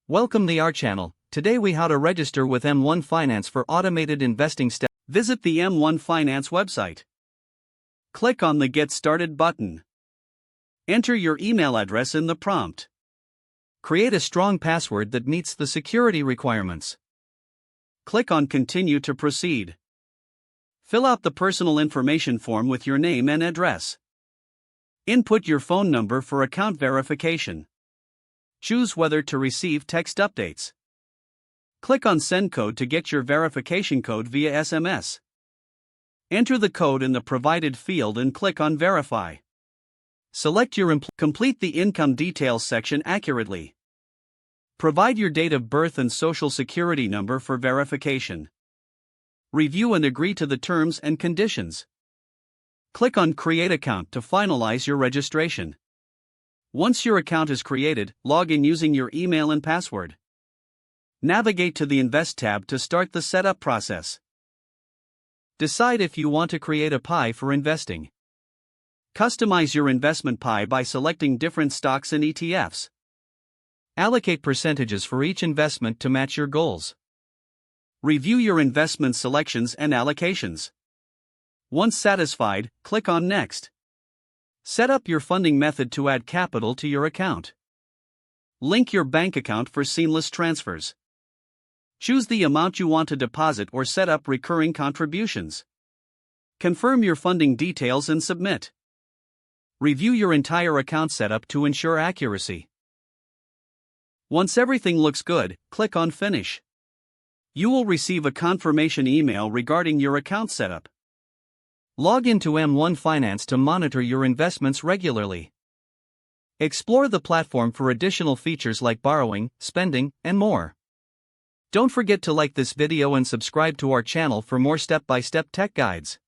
Welcome to our channel. Today we how to register with M1 Finance for automated investing step. Visit the M1 Finance website. Click on the Get Started button. Enter your email address in the prompt. Create a strong password that meets the security requirements. Click on Continue to proceed. Fill out the personal information form with your name and address. Input your phone number for account verification. Choose whether to receive text updates. Click on Send Code to get your verification code via SMS. Enter the code in the provided field and click on Verify. Select your complete the income details section accurately. Provide your date of birth and social security number for verification. Review and agree to the terms and conditions. Click on Create Account to finalize your registration. Once your account is created, log in using your email and password. Navigate to the Invest tab to start the setup process. Decide if you want to create a pie for investing. Customize your investment pie by selecting different stocks and ETFs. Allocate percentages for each investment to match your goals. Review your investment selections and allocations. Once satisfied, click on Next. Set up your funding method to add capital to your account. Link your bank account for seamless transfers. Choose the amount you want to deposit or set up recurring contributions. Confirm your funding details and submit. Review your entire account setup to ensure accuracy. Once everything looks good, click on Finish. You will receive a confirmation email regarding your account setup. Log into M1 Finance to monitor your investments regularly. Explore the platform for additional features like borrowing, spending, and more. Don't forget to like this video and subscribe to our channel for more step-by-step tech guides.